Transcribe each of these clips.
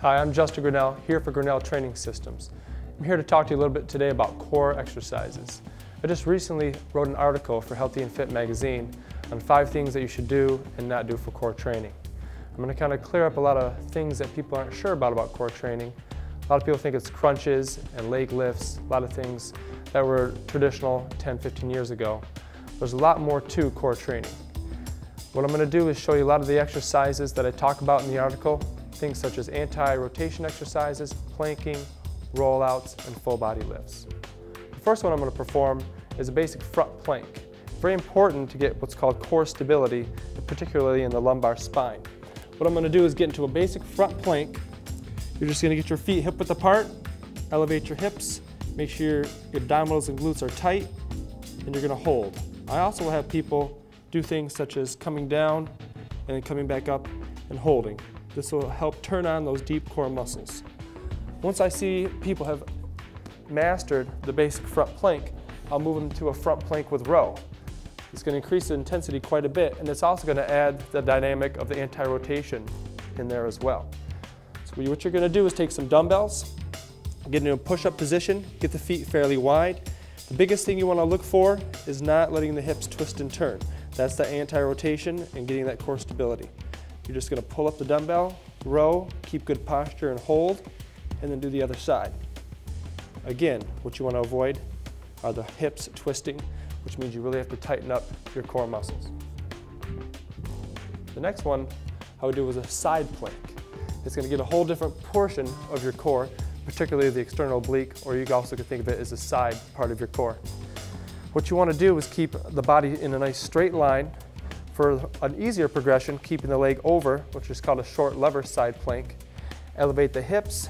Hi, I'm Justin Grinnell, here for Grinnell Training Systems. I'm here to talk to you a little bit today about core exercises. I just recently wrote an article for Healthy and Fit magazine on 5 things that you should do and not do for core training. I'm going to kind of clear up a lot of things that people aren't sure about core training. A lot of people think it's crunches and leg lifts, a lot of things that were traditional 10-15 years ago. There's a lot more to core training. What I'm going to do is show you a lot of the exercises that I talk about in the article, things such as anti-rotation exercises, planking, rollouts, and full body lifts. The first one I'm going to perform is a basic front plank. Very important to get what's called core stability, particularly in the lumbar spine. What I'm going to do is get into a basic front plank. You're just going to get your feet hip width apart, elevate your hips, make sure your abdominals and glutes are tight, and you're going to hold. I also will have people do things such as coming down and then coming back up and holding. This will help turn on those deep core muscles. Once I see people have mastered the basic front plank, I'll move them to a front plank with row. It's going to increase the intensity quite a bit, and it's also going to add the dynamic of the anti-rotation in there as well. So what you're going to do is take some dumbbells, get into a push-up position, get the feet fairly wide. The biggest thing you want to look for is not letting the hips twist and turn. That's the anti-rotation and getting that core stability. You're just going to pull up the dumbbell, row, keep good posture and hold, and then do the other side. Again, what you want to avoid are the hips twisting, which means you really have to tighten up your core muscles. The next one I would do is a side plank. It's going to get a whole different portion of your core, particularly the external oblique, or you also could think of it as a side part of your core. What you want to do is keep the body in a nice straight line. For an easier progression, keeping the leg over, which is called a short lever side plank. Elevate the hips,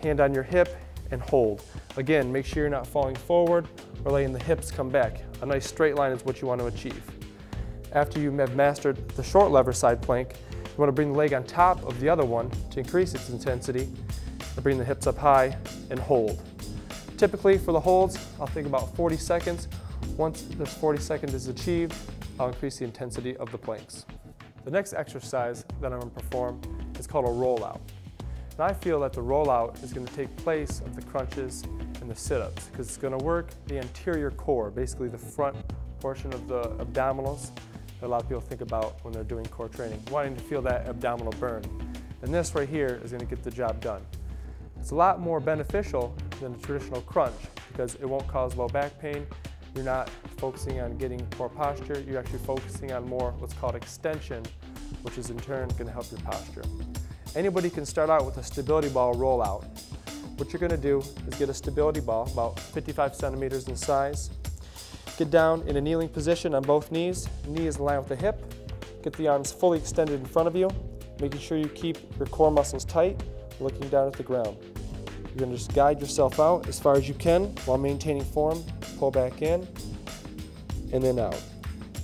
hand on your hip, and hold. Again, make sure you're not falling forward or letting the hips come back. A nice straight line is what you want to achieve. After you have mastered the short lever side plank, you want to bring the leg on top of the other one to increase its intensity, and bring the hips up high and hold. Typically for the holds, I'll think about 40 seconds. Once this 40 seconds is achieved, I'll increase the intensity of the planks. The next exercise that I'm going to perform is called a rollout. And I feel that the rollout is going to take place of the crunches and the sit-ups because it's going to work the anterior core, basically the front portion of the abdominals that a lot of people think about when they're doing core training, wanting to feel that abdominal burn. And this right here is going to get the job done. It's a lot more beneficial than a traditional crunch because it won't cause low back pain. You're not focusing on getting poor posture, you're actually focusing on more what's called extension, which is in turn going to help your posture. Anybody can start out with a stability ball rollout. What you're going to do is get a stability ball about 55 centimeters in size. Get down in a kneeling position on both knees, knees in line with the hip. Get the arms fully extended in front of you, making sure you keep your core muscles tight, looking down at the ground. You're going to just guide yourself out as far as you can while maintaining form. Pull back in and then out.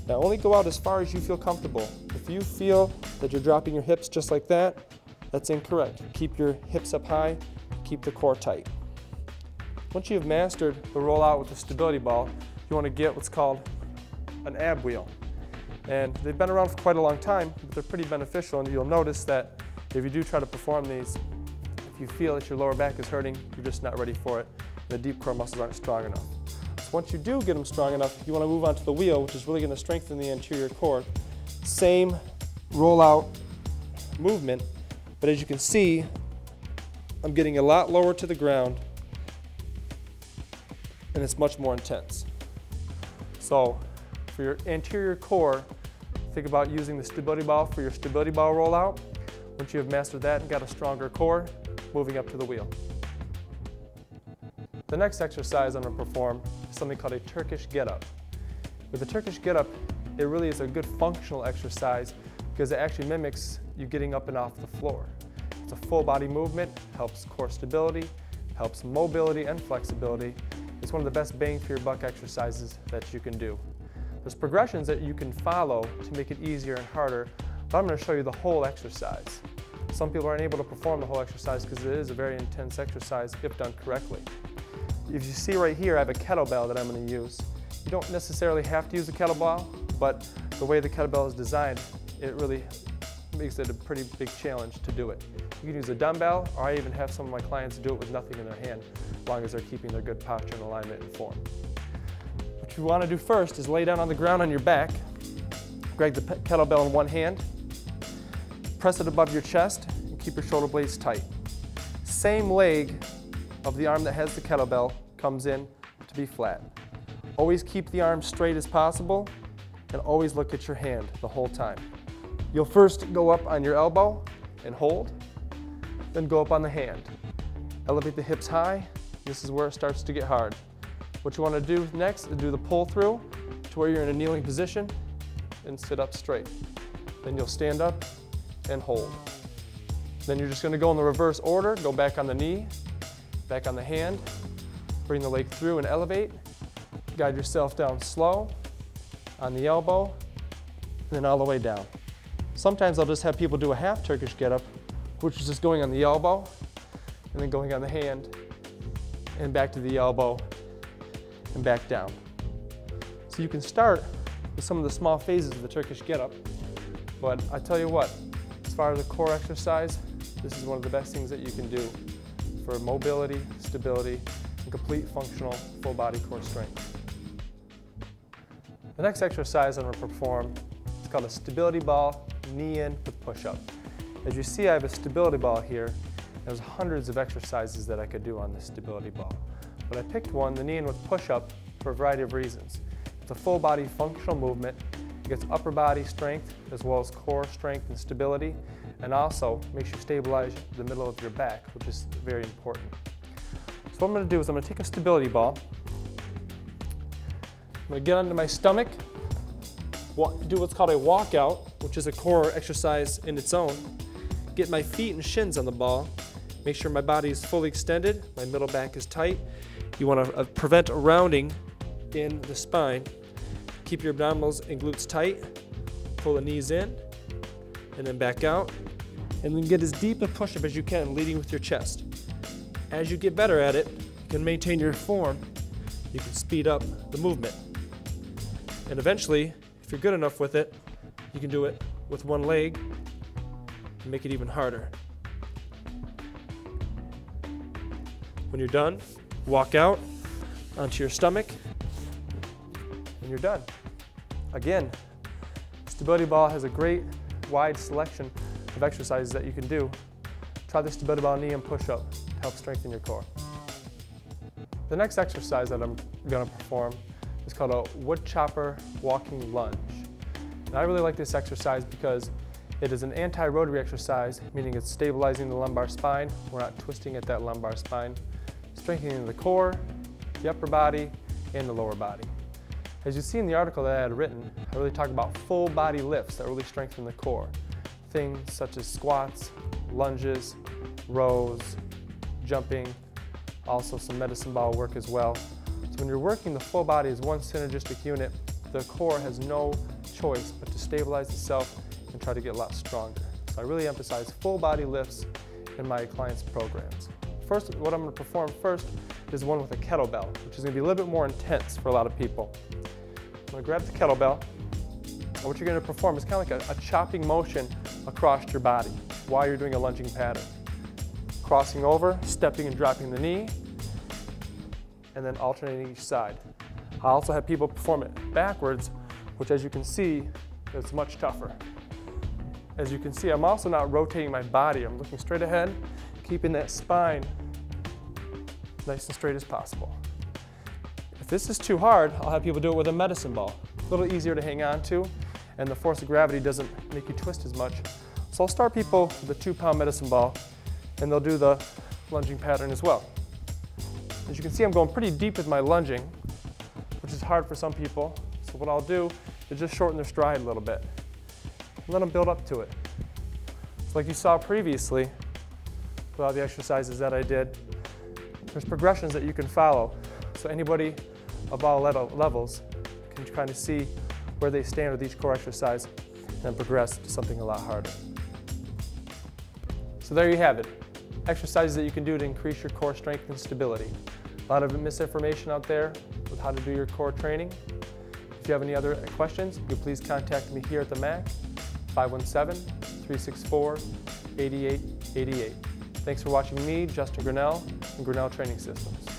Now only go out as far as you feel comfortable. If you feel that you're dropping your hips just like that, that's incorrect. Keep your hips up high, keep the core tight. Once you've mastered the rollout with the stability ball, you want to get what's called an ab wheel. And they've been around for quite a long time, but they're pretty beneficial, and you'll notice that if you do try to perform these, if you feel that your lower back is hurting, you're just not ready for it, and the deep core muscles aren't strong enough. Once you do get them strong enough, you want to move on to the wheel, which is really going to strengthen the anterior core. Same rollout movement, but as you can see, I'm getting a lot lower to the ground, and it's much more intense. So for your anterior core, think about using the stability ball for your stability ball rollout. Once you have mastered that and got a stronger core, moving up to the wheel. The next exercise I'm going to perform is something called a Turkish Get Up. With the Turkish Get Up, it really is a good functional exercise because it actually mimics you getting up and off the floor. It's a full body movement, helps core stability, helps mobility and flexibility. It's one of the best bang for your buck exercises that you can do. There's progressions that you can follow to make it easier and harder, but I'm going to show you the whole exercise. Some people aren't able to perform the whole exercise because it is a very intense exercise if done correctly. If you see right here, I have a kettlebell that I'm going to use. You don't necessarily have to use a kettlebell, but the way the kettlebell is designed, it really makes it a pretty big challenge to do it. You can use a dumbbell, or I even have some of my clients do it with nothing in their hand, as long as they're keeping their good posture and alignment and form. What you want to do first is lay down on the ground on your back, grab the kettlebell in one hand, press it above your chest, and keep your shoulder blades tight. Same leg of the arm that has the kettlebell comes in to be flat. Always keep the arm straight as possible, and always look at your hand the whole time. You'll first go up on your elbow and hold, then go up on the hand. Elevate the hips high. This is where it starts to get hard. What you want to do next is do the pull through to where you're in a kneeling position and sit up straight. Then you'll stand up and hold. Then you're just going to go in the reverse order, go back on the knee, back on the hand, bring the leg through and elevate. Guide yourself down slow, on the elbow, and then all the way down. Sometimes I'll just have people do a half Turkish get up, which is just going on the elbow, and then going on the hand, and back to the elbow, and back down. So you can start with some of the small phases of the Turkish get up, but I tell you what, as far as a core exercise, this is one of the best things that you can do for mobility, stability, and complete functional full body core strength. The next exercise I'm going to perform is called a stability ball knee in with push-up. As you see, I have a stability ball here. There's hundreds of exercises that I could do on this stability ball. But I picked one, the knee in with push-up, for a variety of reasons. It's a full body functional movement. It gets upper body strength as well as core strength and stability, and also makes you stabilize the middle of your back, which is very important. So what I'm going to do is I'm going to take a stability ball. I'm going to get onto my stomach, do what's called a walkout, which is a core exercise in its own. Get my feet and shins on the ball. Make sure my body is fully extended, my middle back is tight. You want to prevent a rounding in the spine. Keep your abdominals and glutes tight. Pull the knees in, and then back out. And then get as deep a push-up as you can, leading with your chest. As you get better at it, you can maintain your form. You can speed up the movement. And eventually, if you're good enough with it, you can do it with one leg and make it even harder. When you're done, walk out onto your stomach, and you're done. Again, stability ball has a great wide selection of exercises that you can do. Try the stability ball knee and push-up to help strengthen your core. The next exercise that I'm going to perform is called a Woodchopper walking lunge. And I really like this exercise because it is an anti-rotary exercise, meaning it's stabilizing the lumbar spine. We're not twisting at that lumbar spine, strengthening the core, the upper body, and the lower body. As you see in the article that I had written, I really talk about full body lifts that really strengthen the core. Things such as squats, lunges, rows, jumping, also some medicine ball work as well. So when you're working the full body as one synergistic unit, the core has no choice but to stabilize itself and try to get a lot stronger. So I really emphasize full body lifts in my clients' programs. First, what I'm going to perform first is one with a kettlebell, which is going to be a little bit more intense for a lot of people. I'm going to grab the kettlebell, and what you're going to perform is kind of like a chopping motion across your body while you're doing a lunging pattern. Crossing over, stepping and dropping the knee, and then alternating each side. I also have people perform it backwards, which as you can see, is much tougher. As you can see, I'm also not rotating my body. I'm looking straight ahead, keeping that spine nice and straight as possible. If this is too hard, I'll have people do it with a medicine ball. A little easier to hang on to, and the force of gravity doesn't make you twist as much. So I'll start people with a 2-pound medicine ball, and they'll do the lunging pattern as well. As you can see, I'm going pretty deep with my lunging, which is hard for some people. So what I'll do is just shorten their stride a little bit. Let them build up to it. So like you saw previously, with all the exercises that I did, there's progressions that you can follow. So anybody of all levels can kind of see where they stand with each core exercise and then progress to something a lot harder. So there you have it. Exercises that you can do to increase your core strength and stability. A lot of misinformation out there with how to do your core training. If you have any other questions, you can please contact me here at the MAC, 517-364-8888. 88. Thanks for watching me, Justin Grinnell, and Grinnell Training Systems.